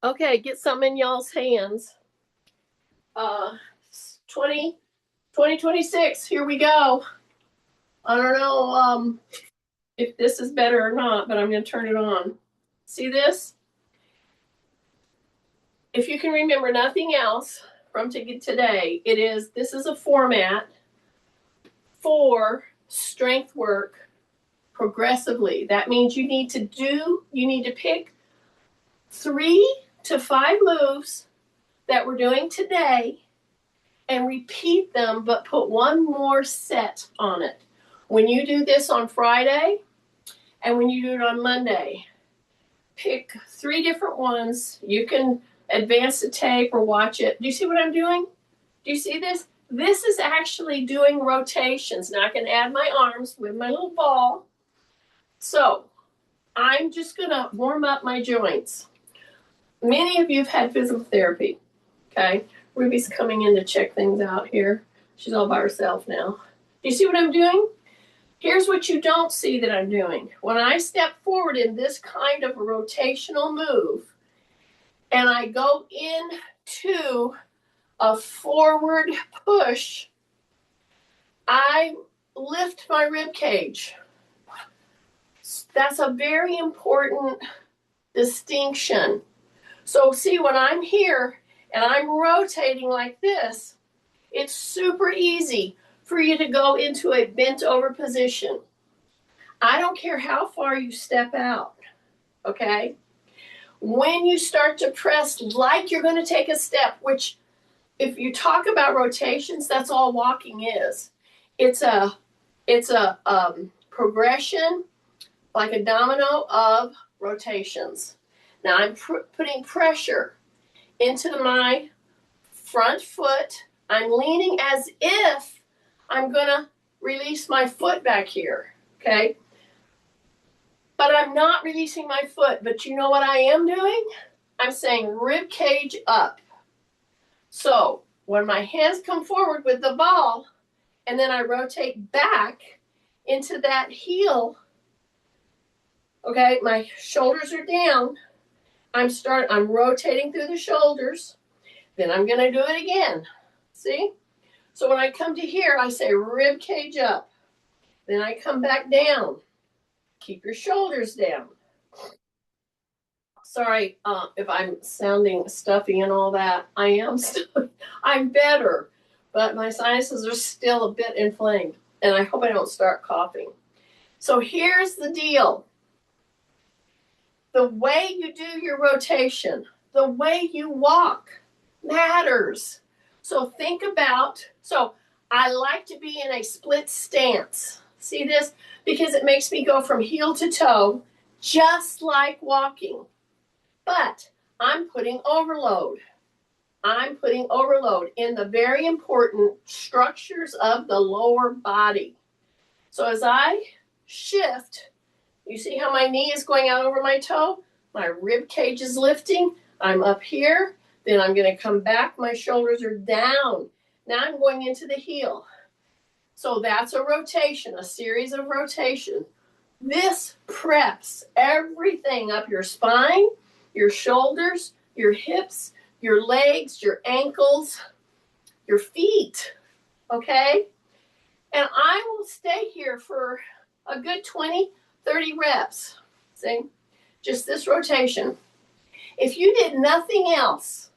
Okay, get some in y'all's hands. 2026, here we go. I don't know if this is better or not, but I'm going to turn it on. See this? If you can remember nothing else from today, this is a format for strength work progressively. That means you need to pick 3 to 5 moves that we're doing today and repeat them, but put one more set on it. When you do this on Friday and when you do it on Monday, pick 3 different ones. You can advance the tape or watch it. Do you see what I'm doing? Do you see this? This is actually doing rotations. Now I can add my arms with my little ball. So I'm just going to warm up my joints. Many of you have had physical therapy, okay? Ruby's coming in to check things out here. She's all by herself now. Do you see what I'm doing? Here's what you don't see that I'm doing. When I step forward in this kind of a rotational move, and I go into a forward push, I lift my rib cage. That's a very important distinction. So see, when I'm here and I'm rotating like this, it's super easy for you to go into a bent over position. I don't care how far you step out, okay? When you start to press like you're going to take a step, which if you talk about rotations, that's all walking is. It's a progression, like a domino of rotations. Now I'm putting pressure into my front foot. I'm leaning as if I'm going to release my foot back here, okay? But I'm not releasing my foot. But you know what I am doing? I'm saying rib cage up. So when my hands come forward with the ball, and then I rotate back into that heel, okay, my shoulders are down. I'm rotating through the shoulders. Then I'm going to do it again. See? So when I come to here, I say rib cage up. Then I come back down. Keep your shoulders down. Sorry if I'm sounding stuffy and all that. I am still, I'm better, but my sinuses are still a bit inflamed, and I hope I don't start coughing. So here's the deal. The way you do your rotation, the way you walk matters. So think about, I like to be in a split stance. See this? Because it makes me go from heel to toe, just like walking. But I'm putting overload. I'm putting overload in the very important structures of the lower body. So as I shift, you see how my knee is going out over my toe? My rib cage is lifting. I'm up here. Then I'm going to come back. My shoulders are down. Now I'm going into the heel. So that's a rotation, a series of rotation. This preps everything up your spine, your shoulders, your hips, your legs, your ankles, your feet, okay? And I will stay here for a good 20, 30 reps, see? Just this rotation. If you did nothing else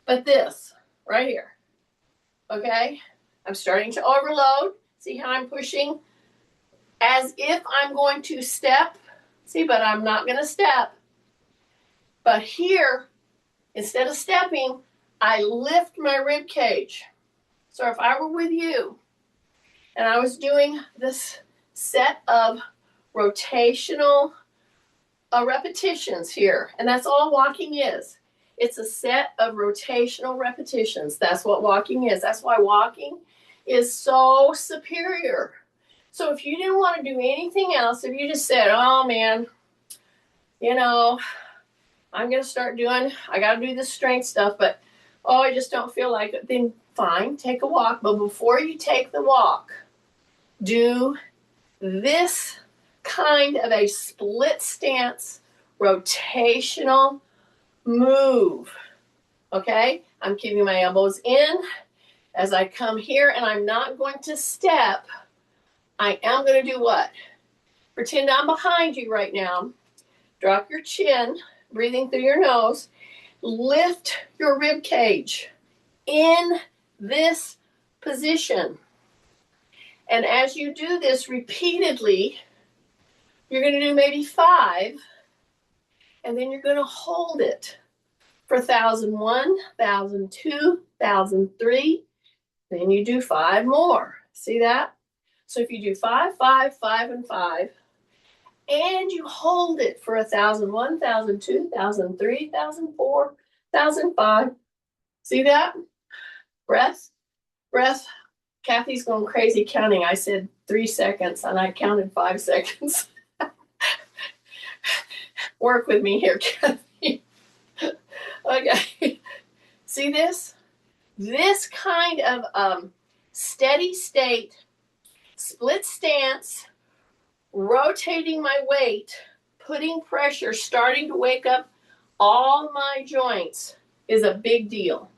but this right here, okay? I'm starting to overload. See how I'm pushing as if I'm going to step. See, but I'm not going to step. But here, instead of stepping, I lift my rib cage. So if I were with you and I was doing this set of rotational repetitions here, and that's all walking is. It's a set of rotational repetitions. That's what walking is. That's why walking is so superior. So if you didn't want to do anything else, if you just said, oh man, you know, I'm going to start doing, I got to do this strength stuff, but oh, I just don't feel like it, then fine, take a walk. But before you take the walk, do this kind of a split stance rotational move. Okay? I'm keeping my elbows in as I come here, and I'm not going to step. I am going to do what? Pretend I'm behind you right now. Drop your chin, breathing through your nose. Lift your rib cage in this position. And as you do this repeatedly, you're going to do maybe 5, and then you're going to hold it for 1,001, 1,002, 1,003. Then you do 5 more. See that? So if you do 5, 5, 5, and 5, and you hold it for 1,001, 1,002, 1,003, 1,004, 1,005. See that? Breath, breath. Kathy's going crazy counting. I said 3 seconds, and I counted 5 seconds. Work with me here, Kathy. Okay. See this? This kind of steady state, split stance, rotating my weight, putting pressure, starting to wake up all my joints is a big deal.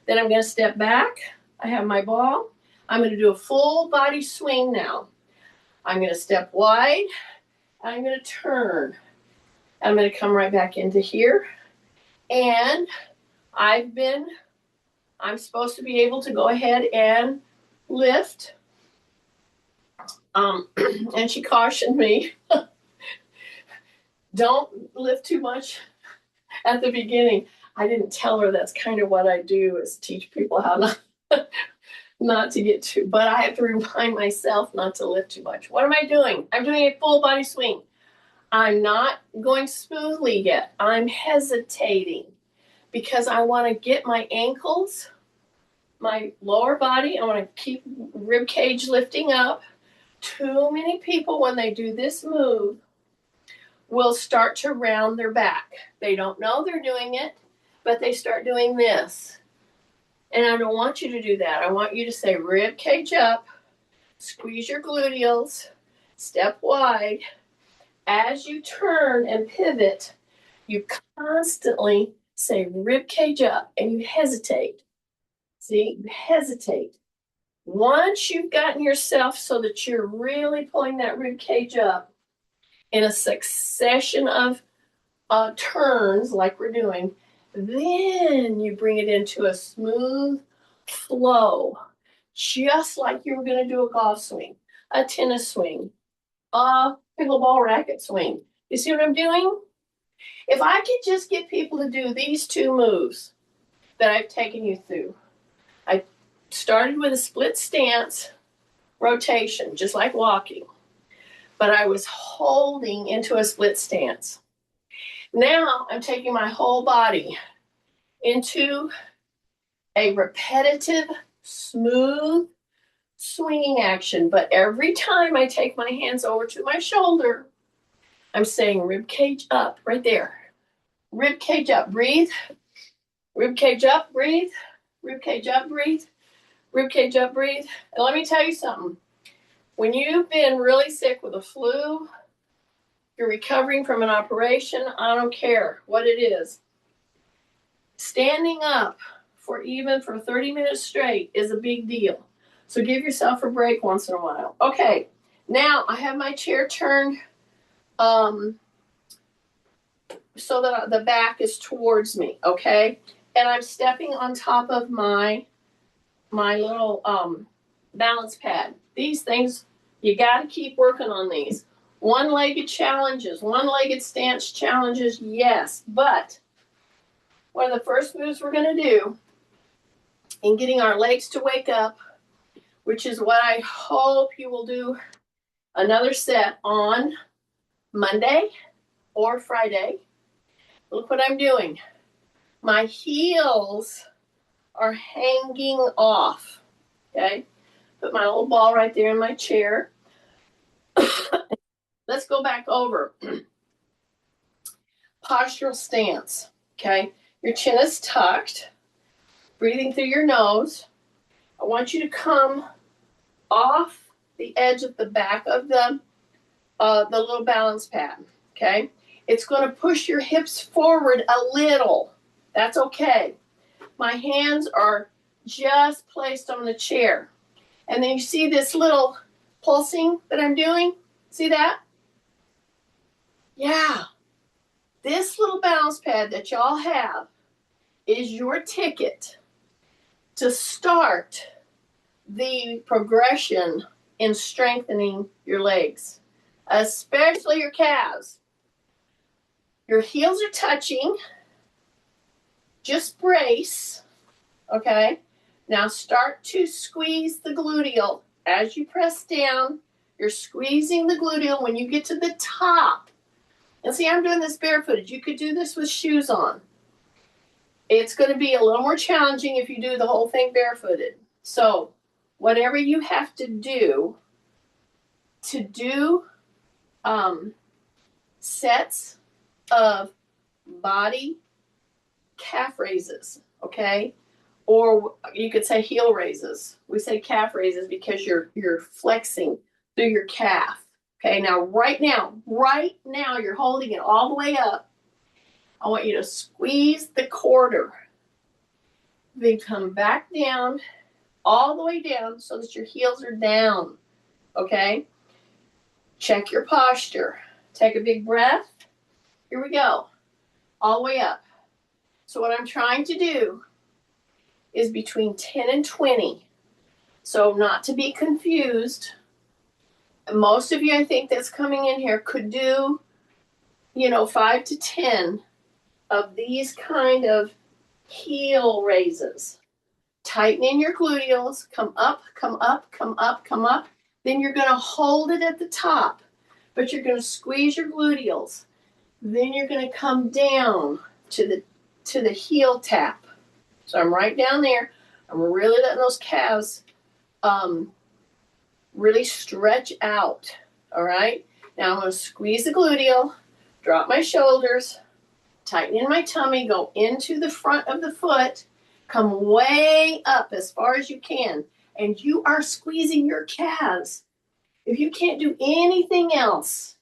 Then I'm going to step back. I have my ball. I'm going to do a full body swing now. I'm going to step wide. I'm going to turn. I'm going to come right back into here. And I'm supposed to be able to go ahead and lift. And she cautioned me, don't lift too much at the beginning. I didn't tell her that's kind of what I do, is teach people how not to get too, but I have to remind myself not to lift too much. What am I doing? I'm doing a full body swing. I'm not going smoothly yet. I'm hesitating because I want to get my ankles, my lower body, I want to keep rib cage lifting up. Too many people, when they do this move, will start to round their back. They don't know they're doing it, but they start doing this. And I don't want you to do that. I want you to say rib cage up, squeeze your gluteals, step wide. As you turn and pivot, you constantly say rib cage up, and you hesitate. See, you hesitate. Once you've gotten yourself so that you're really pulling that rib cage up in a succession of turns like we're doing, then you bring it into a smooth flow, just like you were going to do a golf swing, a tennis swing, a pickleball racket swing. You see what I'm doing? If I could just get people to do these 2 moves that I've taken you through. I started with a split stance rotation, just like walking, but I was holding into a split stance. Now I'm taking my whole body into a repetitive, smooth swinging action, but every time I take my hands over to my shoulder, I'm saying rib cage up, right there. Rib cage up, breathe. Rib cage up, breathe. Rib cage up, breathe. Rib cage up, breathe. And let me tell you something. When you've been really sick with a flu, you're recovering from an operation, I don't care what it is. Standing up for 30 minutes straight is a big deal. So give yourself a break once in a while. Okay, now I have my chair turned so that the back is towards me, okay? And I'm stepping on top of my little balance pad. These things, you got to keep working on these. One-legged challenges, one-legged stance challenges, yes. But one of the first moves we're going to do in getting our legs to wake up, which is what I hope you will do another set on Monday or Friday. Look what I'm doing. My heels are hanging off, okay? Put my little ball right there in my chair. Let's go back over. Postural stance, okay? Your chin is tucked, breathing through your nose. I want you to come off the edge of the back of the little balance pad, okay? It's going to push your hips forward a little. That's okay. My hands are just placed on the chair. And then you see this little pulsing that I'm doing? See that? Yeah. This little balance pad that y'all have is your ticket to start the progression in strengthening your legs, especially your calves. Your heels are touching. Just brace, okay? Now start to squeeze the gluteal. As you press down, you're squeezing the gluteal. When you get to the top, and see, I'm doing this barefooted. You could do this with shoes on. It's going to be a little more challenging if you do the whole thing barefooted. So whatever you have to do sets of body calf raises, okay? Or you could say heel raises. We say calf raises because you're flexing through your calf. Okay, now right now, you're holding it all the way up. I want you to squeeze the quarter. Then come back down, all the way down so that your heels are down. Okay? Check your posture. Take a big breath. Here we go. All the way up. So what I'm trying to do is between 10 and 20. So not to be confused, most of you, I think, that's coming in here could do, 5 to 10 of these kind of heel raises. Tighten in your gluteals, come up, come up, come up, come up. Then you're going to hold it at the top, but you're going to squeeze your gluteals. Then you're going to come down to the heel tap. So I'm right down there. I'm really letting those calves really stretch out. All right. Now I'm going to squeeze the gluteal, drop my shoulders, tighten in my tummy, go into the front of the foot, come way up as far as you can. And you are squeezing your calves. If you can't do anything else,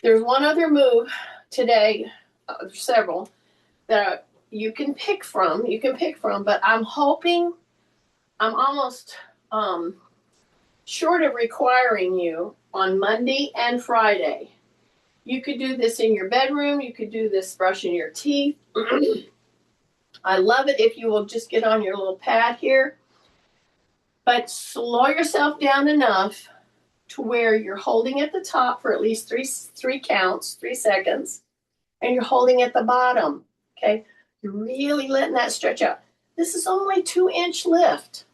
there's one other move today, several, that you can pick from, but I'm hoping, I'm almost short of requiring you on Monday and Friday. You could do this in your bedroom. You could do this brushing your teeth. I love it if you will just get on your little pad here. But slow yourself down enough to where you're holding at the top for at least three counts, 3 seconds, and you're holding at the bottom, okay? You're really letting that stretch out. This is only 2-inch lift.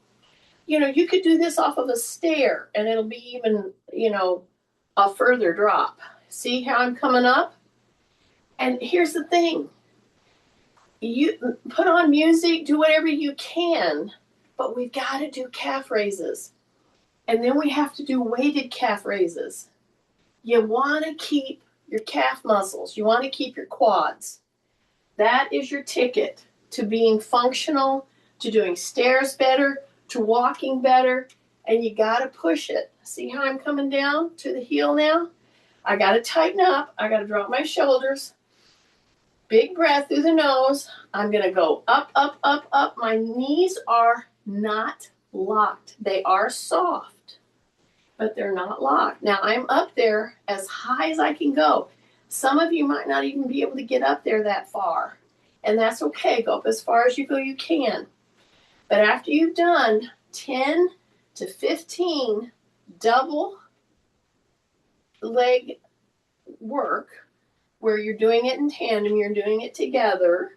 You could do this off of a stair, and it'll be even, a further drop. See how I'm coming up? And here's the thing. You put on music, do whatever you can, but we've got to do calf raises. And then we have to do weighted calf raises. You want to keep your calf muscles. You want to keep your quads. That is your ticket to being functional, to doing stairs better, to walking better, and you got to push it. See how I'm coming down to the heel now? I got to tighten up. I got to drop my shoulders. Big breath through the nose. I'm going to go up, up, up, up. My knees are not locked. They are soft, but they're not locked. Now I'm up there as high as I can go. Some of you might not even be able to get up there that far, and that's okay. Go up as far as you can. But after you've done 10 to 15 double leg work, where you're doing it in tandem, you're doing it together,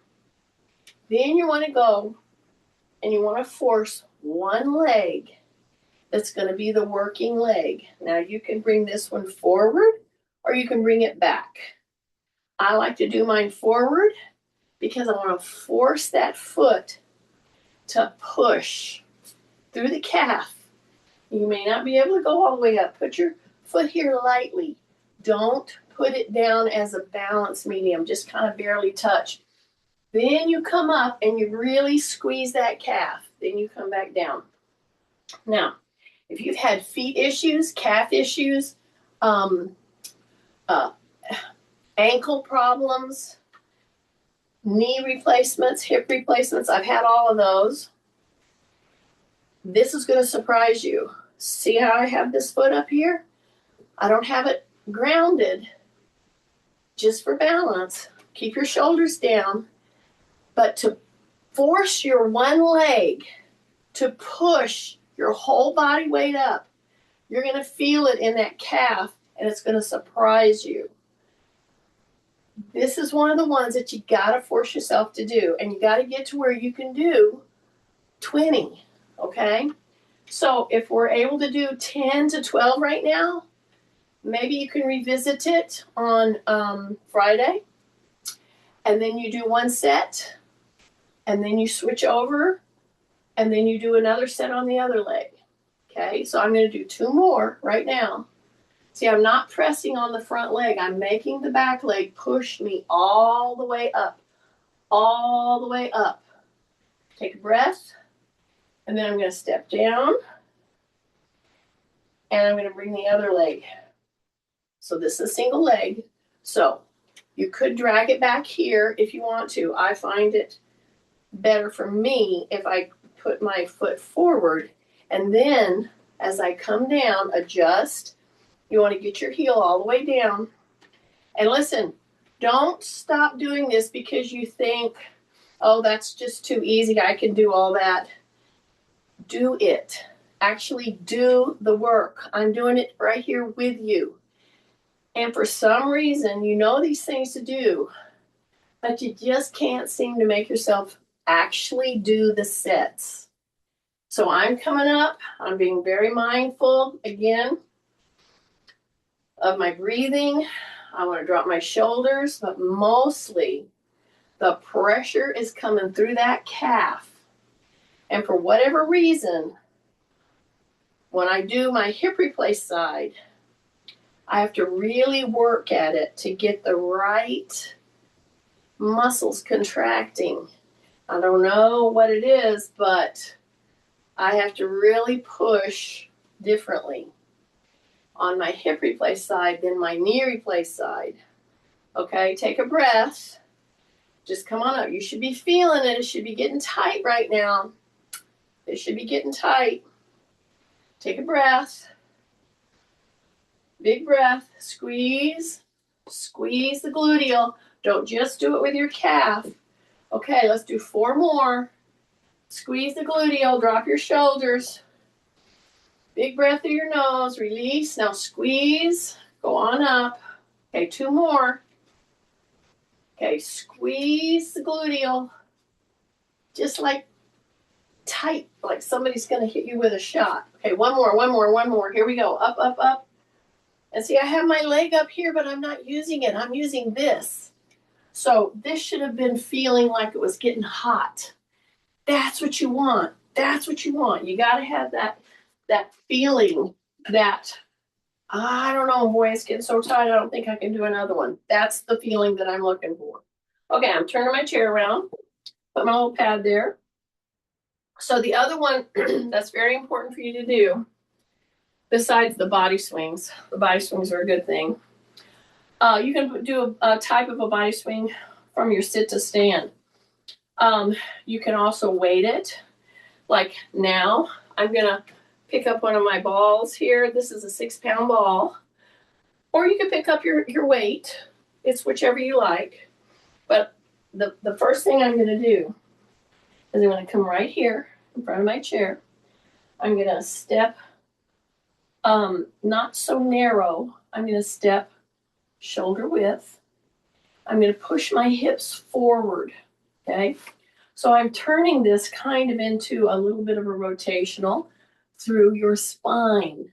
then you want to go and you want to force one leg that's going to be the working leg. Now you can bring this one forward or you can bring it back. I like to do mine forward because I want to force that foot to push through the calf. You may not be able to go all the way up. Put your foot here lightly. Don't put it down as a balance medium, just kind of barely touch. Then you come up and you really squeeze that calf. Then you come back down. Now, if you've had feet issues, calf issues, ankle problems, knee replacements, hip replacements. I've had all of those. This is going to surprise you. See how I have this foot up here? I don't have it grounded just for balance. Keep your shoulders down. But to force your one leg to push your whole body weight up, you're going to feel it in that calf, and it's going to surprise you. This is one of the ones that you got to force yourself to do, and you got to get to where you can do 20, okay? So if we're able to do 10 to 12 right now, maybe you can revisit it on Friday, and then you do one set, and then you switch over, and then you do another set on the other leg. Okay, so I'm going to do 2 more right now. See, I'm not pressing on the front leg. I'm making the back leg push me all the way up. All the way up. Take a breath. And then I'm going to step down. And I'm going to bring the other leg. So this is a single leg. So you could drag it back here if you want to. I find it better for me if I put my foot forward. And then as I come down, adjust. You want to get your heel all the way down. And listen, don't stop doing this because you think, oh, that's just too easy. I can do all that. Do it. Actually do the work. I'm doing it right here with you. And for some reason, you know these things to do, but you just can't seem to make yourself actually do the sets. So I'm coming up. I'm being very mindful, again, of my breathing. I want to drop my shoulders, but mostly the pressure is coming through that calf. And for whatever reason, when I do my hip replace side, I have to really work at it to get the right muscles contracting. I don't know what it is, but I have to really push differently on my hip replace side than my knee replace side. Okay, take a breath. Just come on up. You should be feeling it. It should be getting tight right now. It should be getting tight. Take a breath. Big breath. Squeeze. Squeeze the gluteal. Don't just do it with your calf. Okay, let's do 4 more. Squeeze the gluteal. Drop your shoulders. Big breath through your nose. Release. Now squeeze. Go on up. Okay, 2 more. Okay, squeeze the gluteal. Just like tight, like somebody's going to hit you with a shot. Okay, 1 more, 1 more, 1 more. Here we go. Up, up, up. And see, I have my leg up here, but I'm not using it. I'm using this. So this should have been feeling like it was getting hot. That's what you want. That's what you want. You got to have that feeling that, I don't know, boy, it's getting so tight, I don't think I can do another one. That's the feeling that I'm looking for. Okay, I'm turning my chair around. Put my little pad there. So the other one that's very important for you to do, besides the body swings are a good thing. You can do a type of a body swing from your sit to stand. You can also weight it. Like now, I'm going to pick up one of my balls here. This is a 6-pound ball. Or you can pick up your weight. It's whichever you like. But the first thing I'm going to do is I'm going to come right here in front of my chair. I'm going to step not so narrow. I'm going to step shoulder width. I'm going to push my hips forward. Okay? So I'm turning this kind of into a little bit of a rotational through your spine,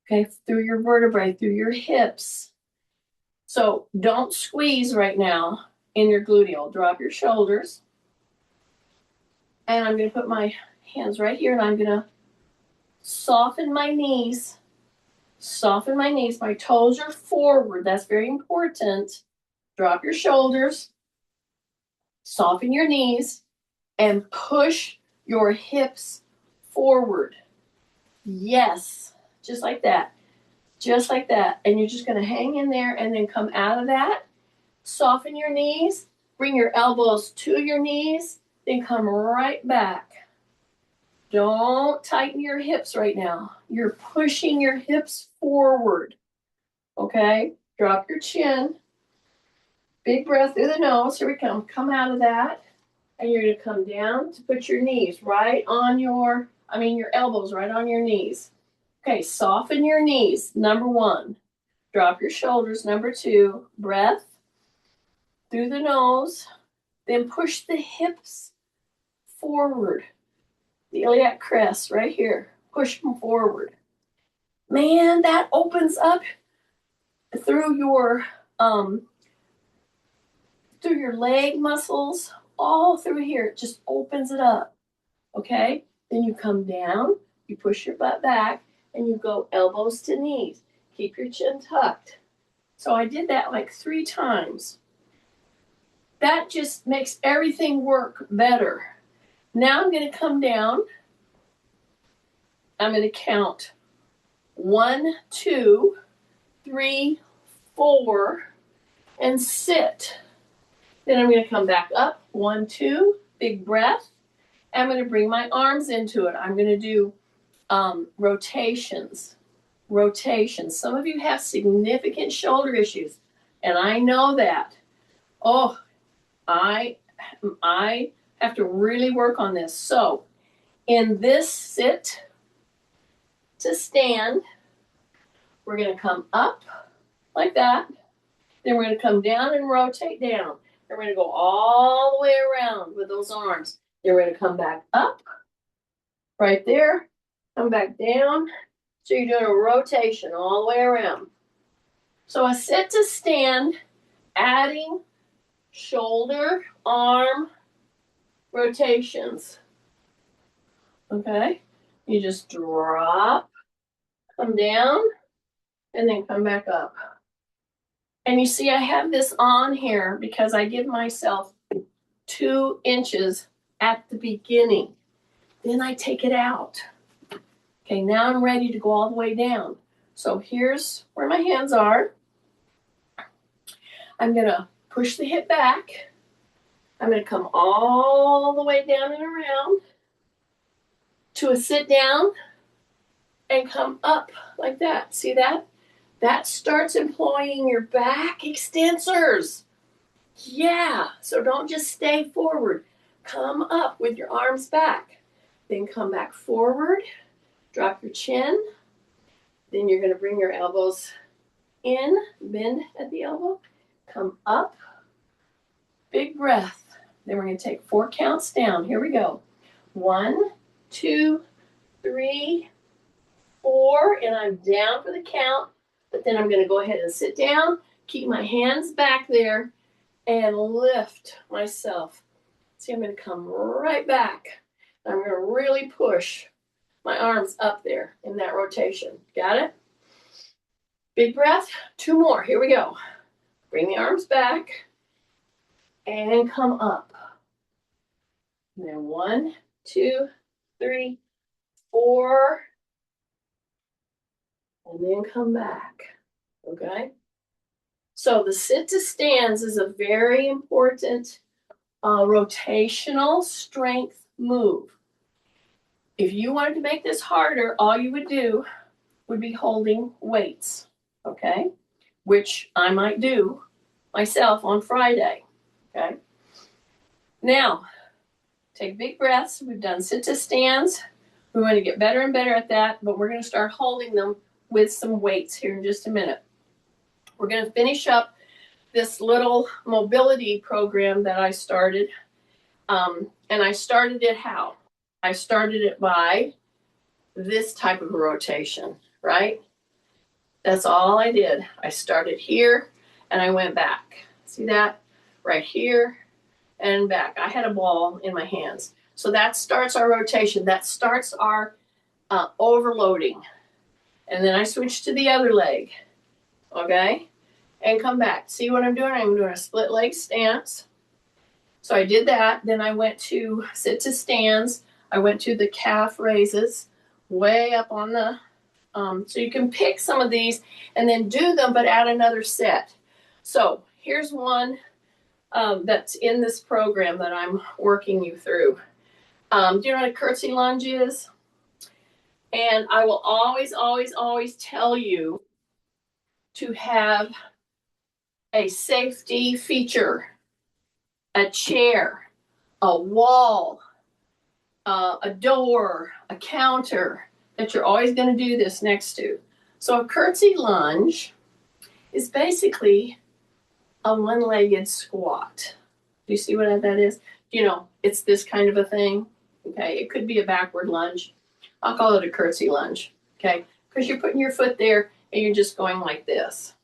okay, through your vertebrae, through your hips. So don't squeeze right now in your gluteal. Drop your shoulders. And I'm going to put my hands right here, and I'm going to soften my knees. Soften my knees. My toes are forward. That's very important. Drop your shoulders. Soften your knees. And push your hips forward. Yes, just like that. Just like that. And you're just going to hang in there and then come out of that. Soften your knees, bring your elbows to your knees, then come right back. Don't tighten your hips right now. You're pushing your hips forward. Okay? Drop your chin. Big breath through the nose. Here we come. Come out of that. And you're going to come down to put your knees right on your elbows right on your knees. Okay, soften your knees. Number 1. Drop your shoulders. Number 2, breath through the nose. Then push the hips forward. The iliac crest right here. Push them forward. Man, that opens up through your leg muscles, all through here. It just opens it up. Okay? Then you come down, you push your butt back, and you go elbows to knees. Keep your chin tucked. So I did that like 3 times. That just makes everything work better. Now I'm going to come down. I'm going to count 1, 2, 3, 4, and sit. Then I'm going to come back up. 1, 2, big breath. I'm going to bring my arms into it. I'm going to do rotations. Some of you have significant shoulder issues, and I know that. Oh, I have to really work on this. So in this sit to stand, we're going to come up like that. Then we're going to come down and rotate down. Then we're going to go all the way around with those arms. Then we're going to come back up right there, come back down. So you're doing a rotation all the way around. So a sit to stand, adding shoulder, arm rotations. Okay? You just drop, come down, and then come back up. And you see I have this on here because I give myself 2 inches at the beginning. Then I take it out. Okay, now I'm ready to go all the way down. So here's where my hands are. I'm going to push the hip back. I'm going to come all the way down and around to a sit down and come up like that. See that? That starts employing your back extensors. Yeah, so don't just stay forward. Come up with your arms back. Then come back forward. Drop your chin. Then you're going to bring your elbows in, bend at the elbow, come up, big breath. Then we're going to take 4 counts down. Here we go. 1, 2, 3, 4, and I'm down for the count, but then I'm going to go ahead and sit down, keep my hands back there, and lift myself. See, I'm going to come right back. I'm going to really push my arms up there in that rotation. Got it? Big breath. 2 more. Here we go. Bring the arms back and come up. And then 1, 2, 3, 4, and then come back. Okay? So the sit to stands is a very important rotational strength move. If you wanted to make this harder, all you would do would be holding weights, okay? Which I might do myself on Friday, okay? Now, take big breaths. We've done sit to stands. We want to get better and better at that, but we're going to start holding them with some weights here in just a minute. We're going to finish up this little mobility program that I started. And I started it how? I started it by this type of a rotation, right? That's all I did. I started here and I went back. See that? Right here and back. I had a ball in my hands. So that starts our rotation. That starts our overloading. And then I switch to the other leg, okay? And come back. See what I'm doing? I'm doing a split leg stance. So I did that. Then I went to sit to stands. I went to the calf raises way up on the, so you can pick some of these and then do them, but add another set. So here's one that's in this program that I'm working you through. Do you know what a curtsy lunge is? And I will always, always, always tell you to have a safety feature, a chair, a wall, a door, a counter that you're always going to do this next to. So a curtsy lunge is basically a one-legged squat. Do you see what that is? You know, it's this kind of a thing. Okay, it could be a backward lunge. I'll call it a curtsy lunge. Okay, because you're putting your foot there and you're just going like this.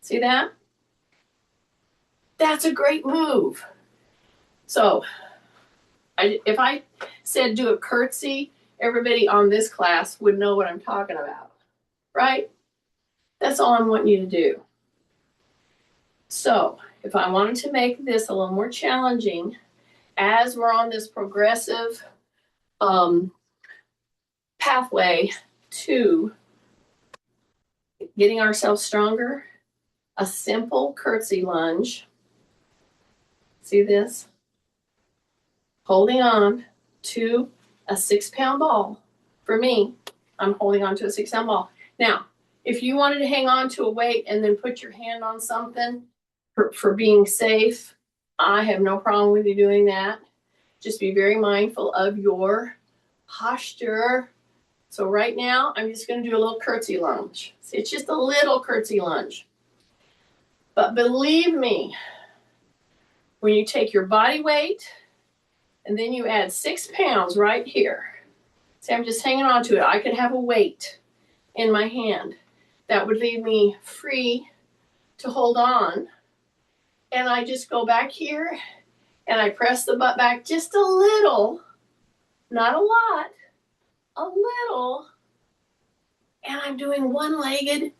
See that? That's a great move. So if I said do a curtsy, everybody on this class would know what I'm talking about, right? That's all I'm wanting you to do. So if I wanted to make this a little more challenging, as we're on this progressive pathway to getting ourselves stronger, a simple curtsy lunge. See this? Holding on to a 6-pound ball. For me, I'm holding on to a 6-pound ball. Now, if you wanted to hang on to a weight and then put your hand on something for being safe, I have no problem with you doing that. Just be very mindful of your posture. So right now, I'm just going to do a little curtsy lunge. It's just a little curtsy lunge. But believe me, when you take your body weight and then you add 6 pounds right here. See, I'm just hanging on to it. I could have a weight in my hand. That would leave me free to hold on. And I just go back here and I press the butt back just a little, not a lot, a little. And I'm doing one-legged,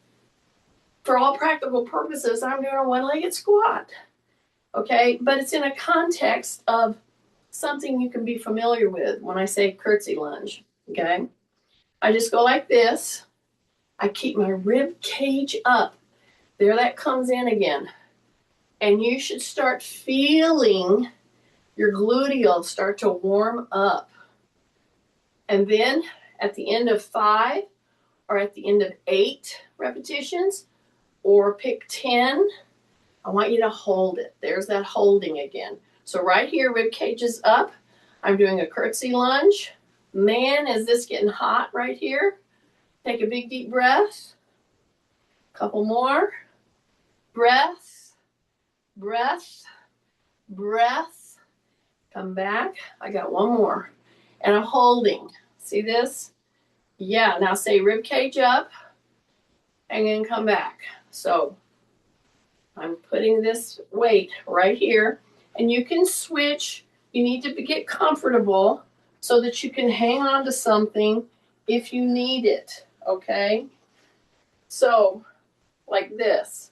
for all practical purposes, I'm doing a one-legged squat. Okay, but it's in a context of something you can be familiar with when I say curtsy lunge. Okay, I just go like this. I keep my rib cage up. There that comes in again. And you should start feeling your gluteals start to warm up. And then at the end of 5 or at the end of 8 repetitions, or pick 10, I want you to hold it. There's that holding again. So right here, rib cage is up. I'm doing a curtsy lunge. Man, is this getting hot right here. Take a big deep breath. Couple more. Breath, breath, breath. Come back. I got one more. And I'm holding. See this? Yeah, now say rib cage up and then come back. So I'm putting this weight right here, and you can switch. You need to get comfortable so that you can hang on to something if you need it, okay? So, like this.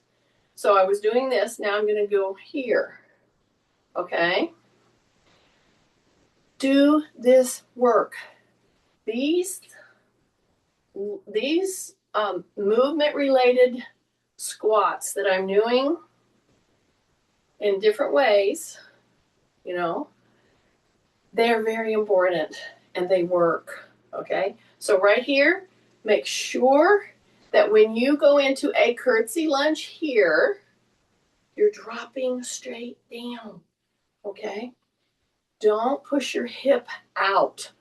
So I was doing this, now I'm going to go here, okay? Do this work. These movement-related squats that I'm doing in different ways, you know, they're very important and they work, okay? So right here, make sure that when you go into a curtsy lunge here, you're dropping straight down, okay? Don't push your hip out.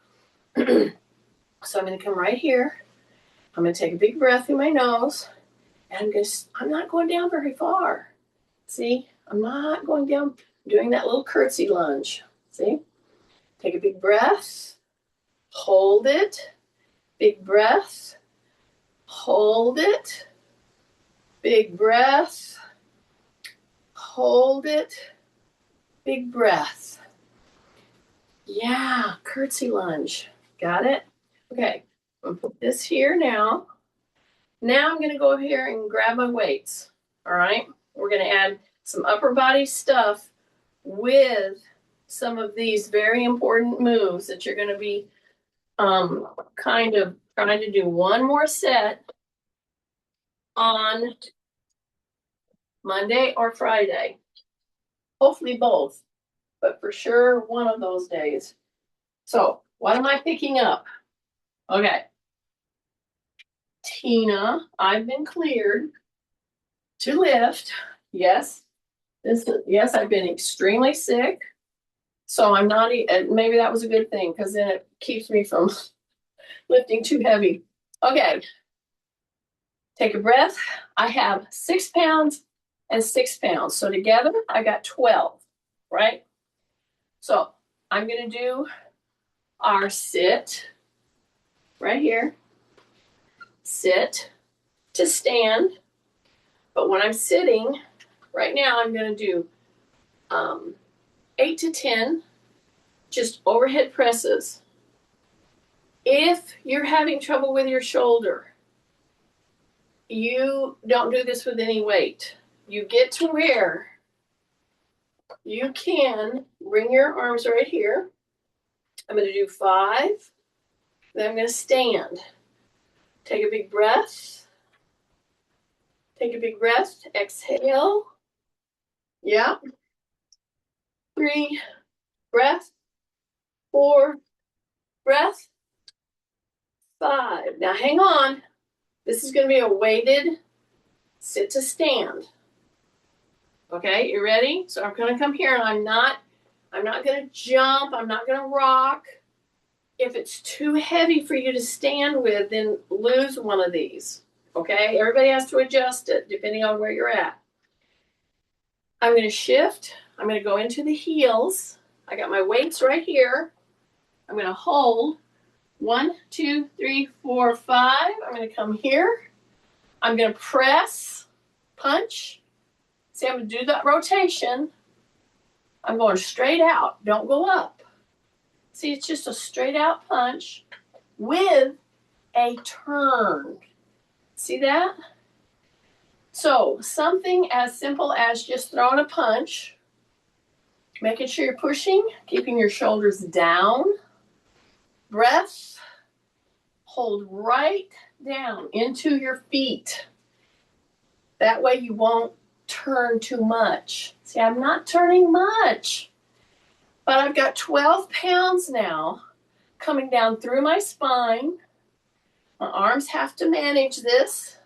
So I'm going to come right here. I'm going to take a big breath through my nose, and I'm not going down very far. See, I'm not going down, I'm doing that little curtsy lunge. See, take a big breath, hold it, big breath, hold it, big breath, hold it, big breath. Yeah, curtsy lunge. Got it? Okay, I'm going to put this here now. Now I'm going to go here and grab my weights. All right, we're going to add some upper body stuff with some of these very important moves that you're going to be kind of trying to do one more set on Monday or Friday. Hopefully both, but for sure one of those days. So what am I picking up? Okay. Tina, I've been cleared to lift. Yes. Yes, I've been extremely sick. So I'm not, maybe that was a good thing because then it keeps me from lifting too heavy. Okay. Take a breath. I have 6 pounds and 6 pounds. So together I got 12, right? So I'm going to do our sit right here. Sit to stand. But when I'm sitting, right now I'm going to do 8 to 10 just overhead presses. If you're having trouble with your shoulder, you don't do this with any weight. You get to where you can bring your arms right here. I'm going to do 5. Then I'm going to stand. Take a big breath. Take a big breath. Exhale. Yeah. 3, breath. 4, breath. 5. Now hang on. This is going to be a weighted sit to stand. Okay, you ready? So I'm going to come here and I'm not going to jump. I'm not going to rock. If it's too heavy for you to stand with, then lose one of these. Okay, everybody has to adjust it depending on where you're at. I'm going to shift. I'm going to go into the heels. I got my weights right here. I'm going to hold 1, 2, 3, 4, 5. I'm going to come here. I'm going to press, punch. See, I'm going to do that rotation. I'm going straight out. Don't go up. See, it's just a straight out punch with a turn. See that? So something as simple as just throwing a punch, making sure you're pushing, keeping your shoulders down. Breath. Hold right down into your feet. That way you won't turn too much. See, I'm not turning much, but I've got 12 pounds now coming down through my spine. My arms have to manage this.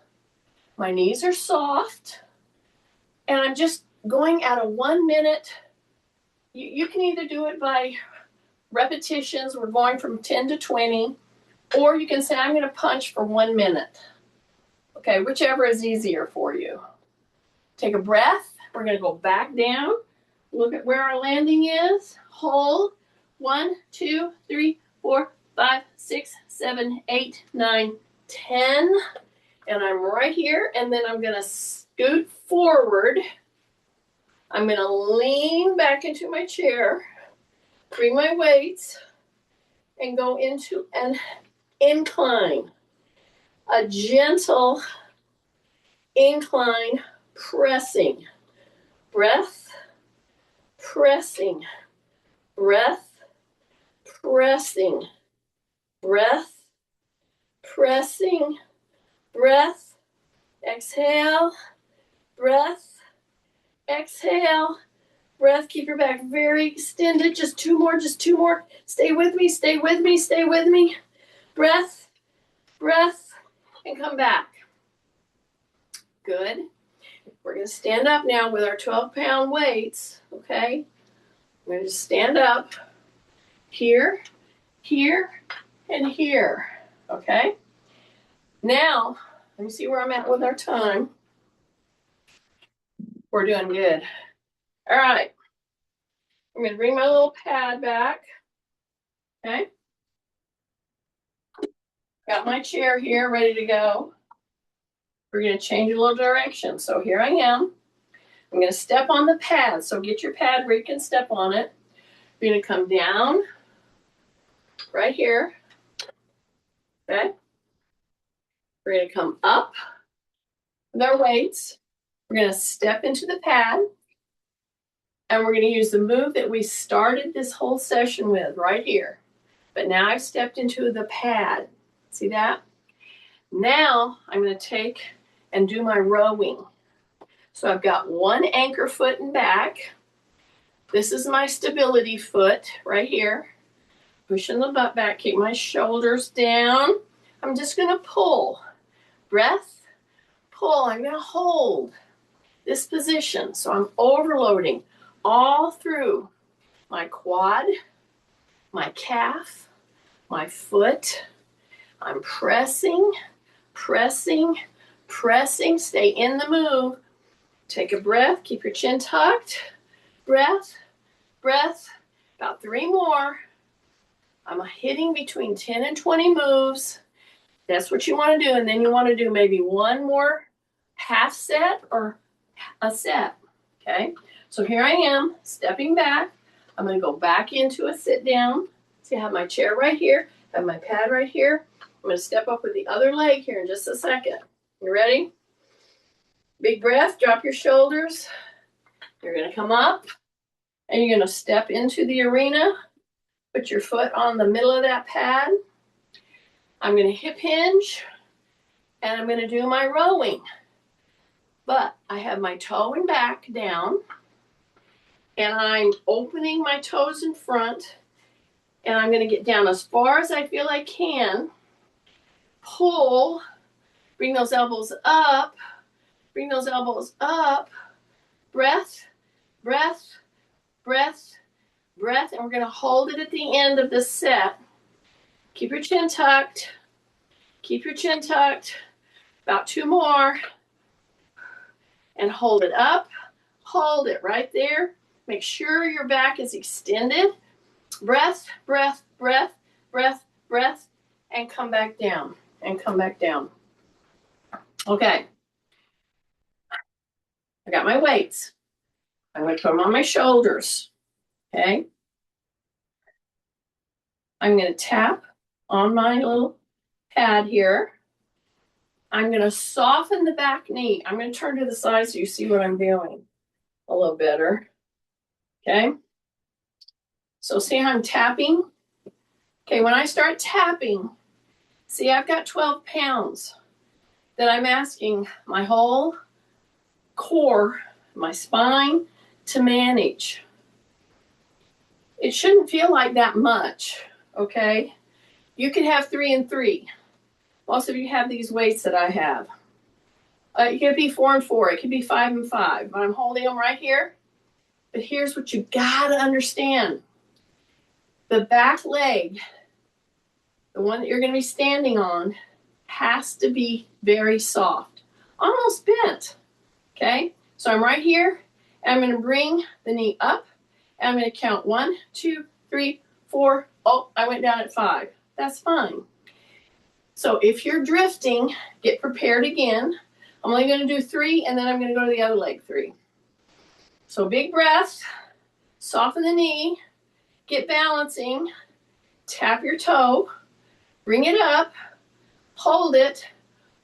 My knees are soft. And I'm just going at a 1 minute. You can either do it by repetitions. We're going from 10 to 20. Or you can say, I'm going to punch for 1 minute. Okay, whichever is easier for you. Take a breath. We're going to go back down. Look at where our landing is. Hold. 1, 2, 3, 4, 5, 6, 7, 8, 9, 10. And I'm right here. And then I'm going to scoot forward. I'm going to lean back into my chair, bring my weights, and go into an incline. A gentle incline pressing. Breath, pressing. Breath, pressing. Breath, pressing. Breath, exhale. Breath, exhale. Breath, keep your back very extended. Just 2 more, just 2 more. Stay with me, stay with me, stay with me. Breath, breath, and come back. Good. We're going to stand up now with our 12-pound weights, okay? We're going to stand up here, here, and here, okay? Now, let me see where I'm at with our time. We're doing good. All right. I'm going to bring my little pad back, okay? Got my chair here ready to go. We're going to change a little direction. So here I am. I'm going to step on the pad. So get your pad where you can step on it. We're going to come down right here. Okay. We're going to come up with our weights. We're going to step into the pad. And we're going to use the move that we started this whole session with right here. But now I've stepped into the pad. See that? Now I'm going to take and do my rowing. So I've got one anchor foot and back. This is my stability foot right here. Pushing the butt back, keep my shoulders down. I'm just gonna pull. Breath, pull. I'm gonna hold this position. So I'm overloading all through my quad, my calf, my foot. I'm pressing, pressing, pressing. Stay in the move. Take a breath. Keep your chin tucked. Breath, breath. About 3 more. I'm hitting between 10 and 20 moves. That's what you want to do. And then you want to do maybe one more half set or a set. Okay. So here I am stepping back. I'm going to go back into a sit down. See, I have my chair right here. I have my pad right here. I'm going to step up with the other leg here in just a second. You ready? Big breath. Drop your shoulders. You're going to come up and you're going to step into the arena. Put your foot on the middle of that pad. I'm going to hip hinge and I'm going to do my rowing. But I have my toe and back down and I'm opening my toes in front and I'm going to get down as far as I feel I can. Pull, bring those elbows up, bring those elbows up. Breath, breath, breath, breath. And we're going to hold it at the end of this set. Keep your chin tucked. Keep your chin tucked. About 2 more. And hold it up. Hold it right there. Make sure your back is extended. Breath, breath, breath, breath, breath. And come back down. And come back down. Okay. I got my weights. I'm going to put them on my shoulders. Okay. I'm going to tap on my little pad here. I'm going to soften the back knee. I'm going to turn to the side so you see what I'm doing a little better. Okay. So see how I'm tapping? Okay, when I start tapping, see I've got 12 pounds that I'm asking my whole core, my spine to manage. It shouldn't feel like that much, okay? You could have 3 and 3. Most of you have these weights that I have. It could be 4 and 4. It could be 5 and 5. But I'm holding them right here. But here's what you gotta understand. The back leg, the one that you're gonna be standing on, has to be very soft. Almost bent, okay? So I'm right here, and I'm gonna bring the knee up, and I'm gonna count 1, 2, 3, 4. Oh, I went down at 5. That's fine. So if you're drifting, get prepared again. I'm only going to do 3, and then I'm going to go to the other leg 3. So big breath, soften the knee, get balancing, tap your toe, bring it up, hold it.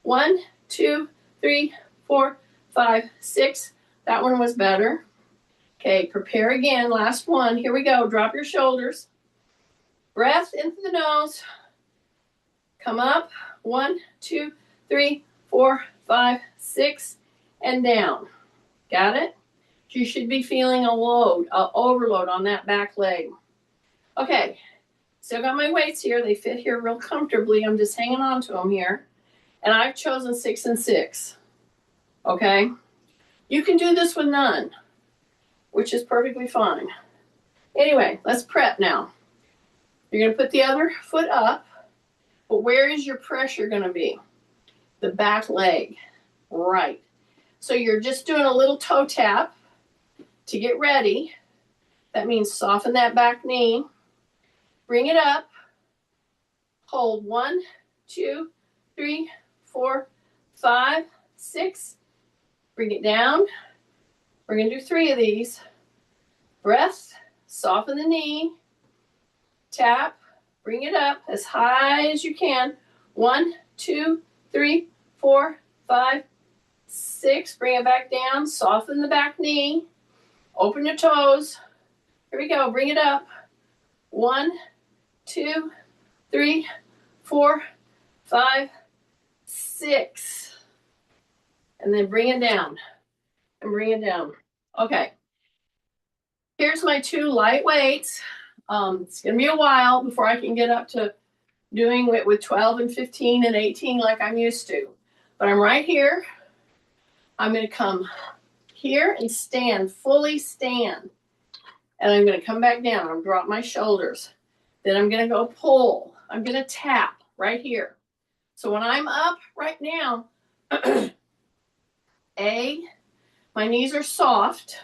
1, 2, 3, 4, 5, 6. That one was better. Okay, prepare again. Last one. Here we go. Drop your shoulders. Breath into the nose. Come up. 1, 2, 3, 4, 5, 6, and down. Got it? You should be feeling a load, an overload on that back leg. Okay, still got my weights here. They fit here real comfortably. I'm just hanging on to them here. And I've chosen 6 and 6. Okay? You can do this with none, which is perfectly fine. Anyway, let's prep now. You're going to put the other foot up. But where is your pressure going to be? The back leg. Right. So you're just doing a little toe tap to get ready. That means soften that back knee. Bring it up. Hold 1, 2, 3, 4, 5, 6. Bring it down. We're going to do 3 of these. Breath. Soften the knee. Tap. Bring it up as high as you can. 1, 2, 3, 4, 5, 6. Bring it back down. Soften the back knee. Open your toes. Here we go. Bring it up. 1, 2, 3, 4, 5, 6. And then bring it down. and bring it down. Okay. Here's my 2 light weights. It's going to be a while before I can get up to doing it with 12 and 15 and 18 like I'm used to. But I'm right here. I'm going to come here and stand, fully stand. And I'm going to come back down. I'm going to drop my shoulders. Then I'm going to go pull. I'm going to tap right here. So when I'm up right now, A, my knees are soft.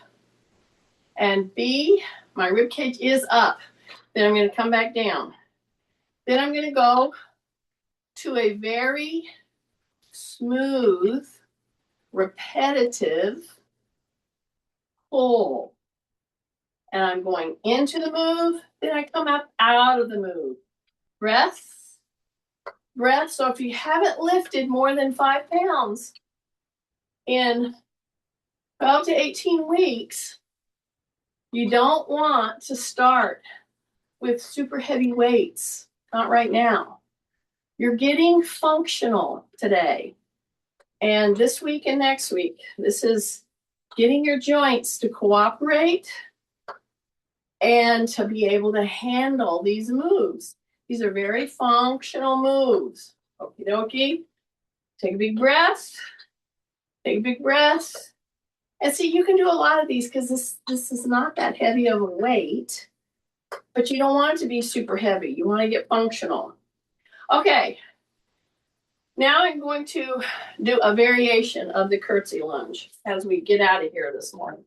And B, my rib cage is up. Then I'm going to come back down. Then I'm going to go to a very smooth, repetitive pull. And I'm going into the move, then I come up out of the move. Breath, breath. So if you haven't lifted more than 5 pounds in 12 to 18 weeks, you don't want to start with super heavy weights. Not right now. You're getting functional today. And this week and next week, this is getting your joints to cooperate and to be able to handle these moves. These are very functional moves. Okie dokie. Take a big breath. Take a big breath. And see, you can do a lot of these because this is not that heavy of a weight, but you don't want it to be super heavy. You want to get functional. Okay. Now I'm going to do a variation of the curtsy lunge as we get out of here this morning.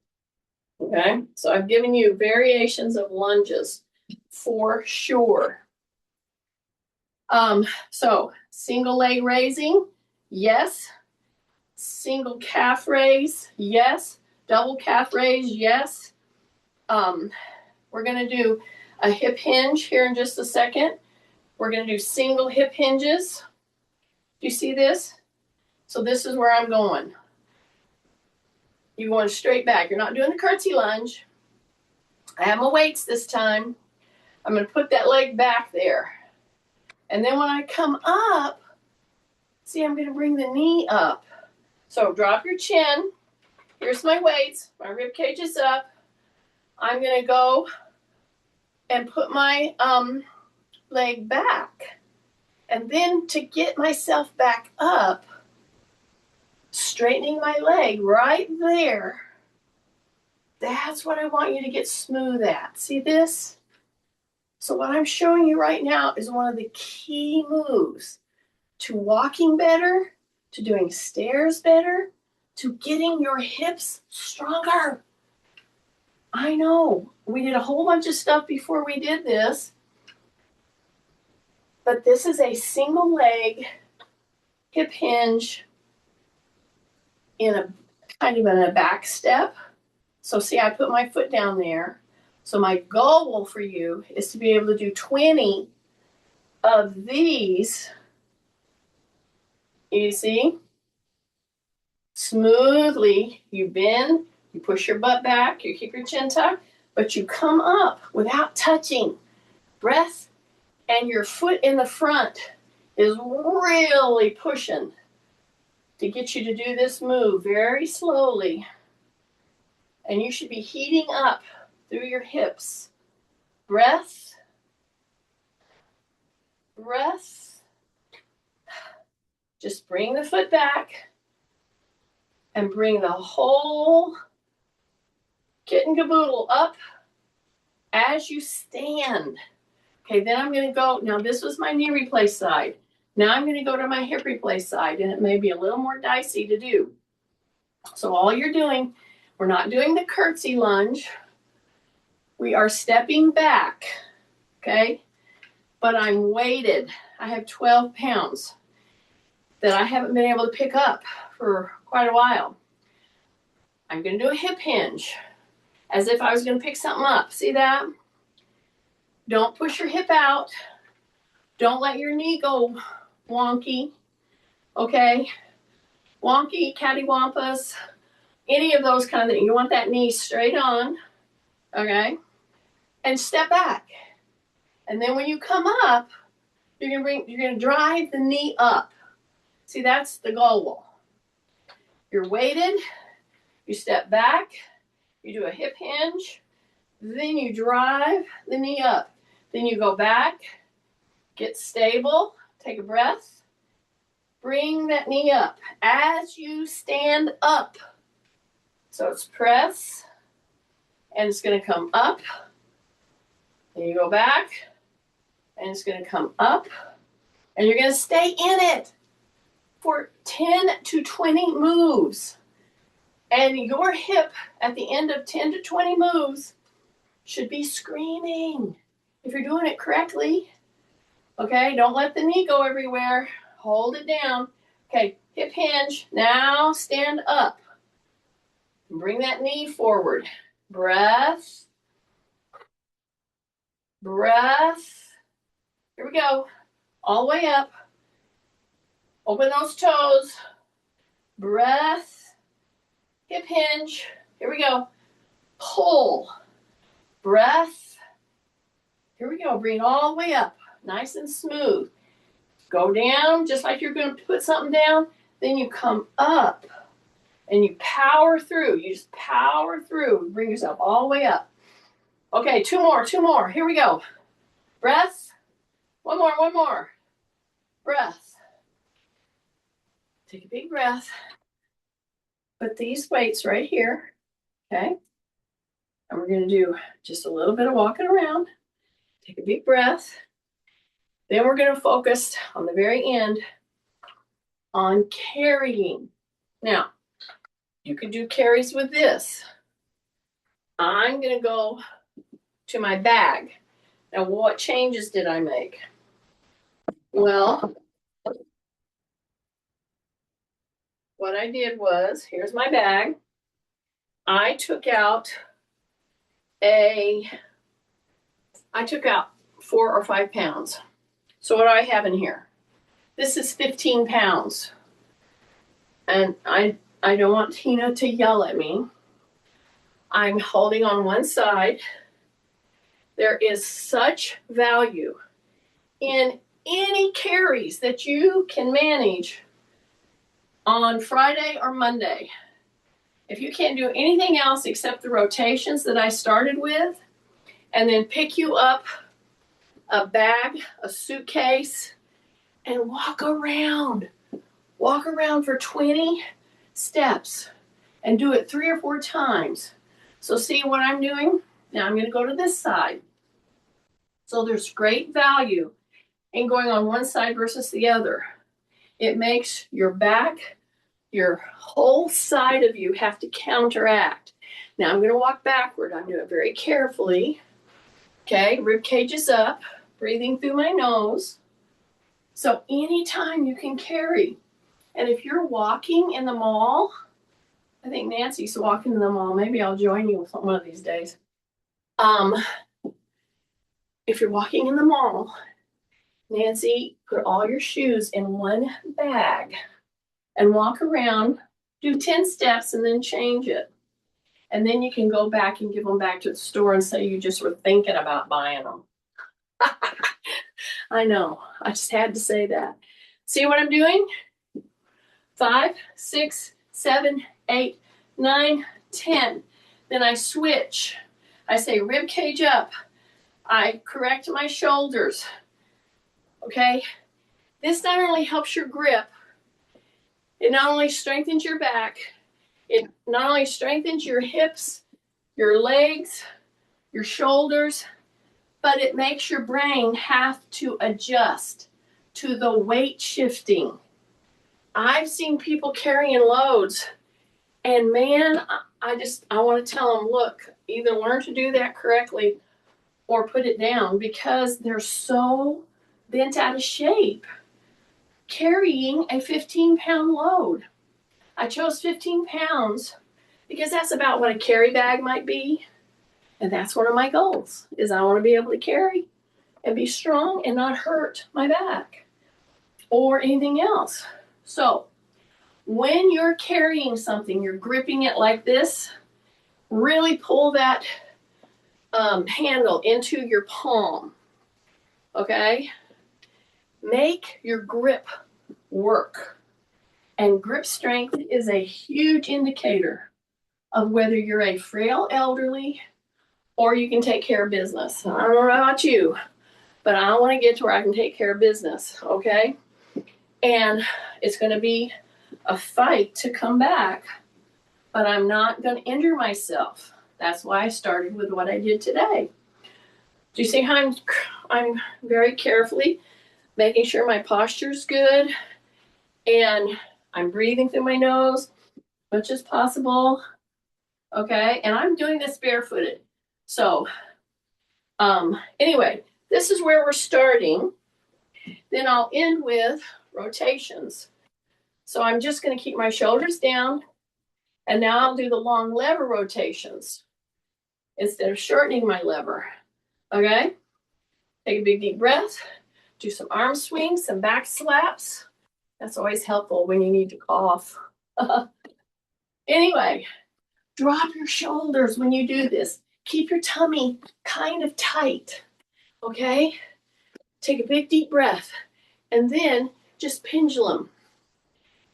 Okay, so I've given you variations of lunges for sure. So single leg raising, yes. Single calf raise, yes. Double calf raise, yes. We're going to do a hip hinge here in just a second. We're going to do single hip hinges. Do you see this? So this is where I'm going. You're going straight back. You're not doing the curtsy lunge. I have my weights this time. I'm going to put that leg back there. And then when I come up, see, I'm going to bring the knee up. So drop your chin. Here's my weights. My rib cage is up. I'm going to go and put my leg back. And then to get myself back up, straightening my leg right there. That's what I want you to get smooth at. See this? So what I'm showing you right now is one of the key moves to walking better, to doing stairs better, to getting your hips stronger. I know, we did a whole bunch of stuff before we did this, but this is a single leg hip hinge in a kind of in a back step. So see, I put my foot down there. So my goal for you is to be able to do 20 of these. You see? Smoothly, you bend, you push your butt back, you keep your chin tucked, but you come up without touching. Breath, and your foot in the front is really pushing to get you to do this move very slowly. And you should be heating up through your hips. Breath, breath. Just bring the foot back and bring the whole kit and caboodle up as you stand. Okay, then I'm going to go. Now, this was my knee replace side. Now I'm going to go to my hip replace side, and it may be a little more dicey to do. So all you're doing, we're not doing the curtsy lunge. We are stepping back, okay? But I'm weighted. I have 12 pounds that I haven't been able to pick up for quite a while. I'm going to do a hip hinge as if I was going to pick something up. See that? Don't push your hip out. Don't let your knee go wonky, okay? Wonky, cattywampus, any of those kind of things. You want that knee straight on, okay? And step back. And then when you come up, you're gonna drive the knee up. See, that's the goal. You're weighted, You step back, you do a hip hinge, then you drive the knee up. Then you go back, get stable, take a breath, bring that knee up as you stand up. So it's press, and it's going to come up. Then you go back, and it's going to come up, and you're going to stay in it for 10 to 20 moves. And your hip at the end of 10 to 20 moves should be screaming if you're doing it correctly. Okay, don't let the knee go everywhere. Hold it down. Okay, hip hinge. Now stand up. Bring that knee forward. Breath. Breath. Here we go. All the way up. Open those toes. Breath. Hip hinge. Here we go. Pull. Breath. Here we go. Bring it all the way up. Nice and smooth. Go down just like you're going to put something down. Then you come up and you power through. You just power through. Bring yourself all the way up. Okay, two more. Here we go. Breath. One more. Breath. Take a big breath. Put these weights right here. Okay. And we're going to do just a little bit of walking around. Take a big breath. Then we're going to focus on the very end on carrying. Now, you can do carries with this. I'm going to go to my bag. Now, what changes did I make? Well, what I did was, here's my bag. I took out 4 or 5 pounds. So what do I have in here? This is 15 pounds. And I don't want Tina to yell at me. I'm holding on one side. There is such value in any carries that you can manage on Friday or Monday. If you can't do anything else except the rotations that I started with, and then pick you up a bag, a suitcase, and walk around. Walk around for 20 steps and do it 3 or 4 times. So see what I'm doing? Now I'm going to go to this side. So there's great value in going on one side versus the other. It makes your back, your whole side of you have to counteract. Now I'm going to walk backward. I'm doing it very carefully. Okay, rib cage is up, breathing through my nose. So anytime you can carry. And if you're walking in the mall, I think Nancy's walking in the mall. Maybe I'll join you one of these days. If you're walking in the mall, Nancy, put all your shoes in one bag and walk around, do 10 steps and then change it. And then you can go back and give them back to the store and say you just were thinking about buying them. I know, I just had to say that. See what I'm doing? 5, 6, 7, 8, 9, 10. Then I switch. I say rib cage up. I correct my shoulders. Okay? This not only helps your grip, it not only strengthens your back, it not only strengthens your hips, your legs, your shoulders, but it makes your brain have to adjust to the weight shifting. I've seen people carrying loads, and man, I want to tell them, look, either learn to do that correctly or put it down, because they're so bent out of shape carrying a 15-pound load. I chose 15 pounds because that's about what a carry bag might be. And that's one of my goals, is I want to be able to carry and be strong and not hurt my back or anything else. So when you're carrying something, you're gripping it like this, really pull that handle into your palm, okay? Make your grip work. And grip strength is a huge indicator of whether you're a frail elderly or you can take care of business. I don't know about you, but I want to get to where I can take care of business, okay? And it's going to be a fight to come back, but I'm not going to injure myself. That's why I started with what I did today. Do you see how I'm very carefully making sure my posture's good, and I'm breathing through my nose as much as possible, okay? And I'm doing this barefooted. So, anyway, this is where we're starting. Then I'll end with rotations. So I'm just going to keep my shoulders down, and now I'll do the long lever rotations instead of shortening my lever, okay? Take a big deep breath, do some arm swings, some back slaps. That's always helpful when you need to cough. Anyway, drop your shoulders when you do this. Keep your tummy kind of tight, okay? Take a big deep breath, and then just pendulum,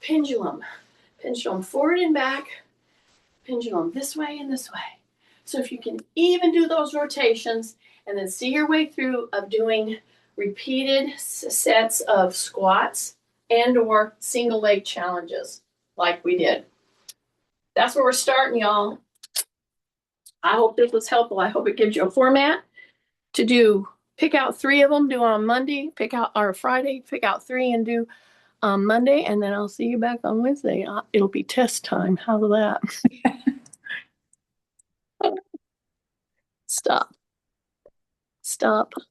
pendulum, pendulum forward and back, pendulum this way and this way. So if you can even do those rotations and then see your way through of doing repeated sets of squats and or single leg challenges like we did. That's where we're starting, y'all. I hope this was helpful. I hope it gives you a format to do. Pick out 3 of them, do on Monday, pick out or Friday, pick out 3 and do on Monday, and then I'll see you back on Wednesday. It'll be test time. How's that? Stop.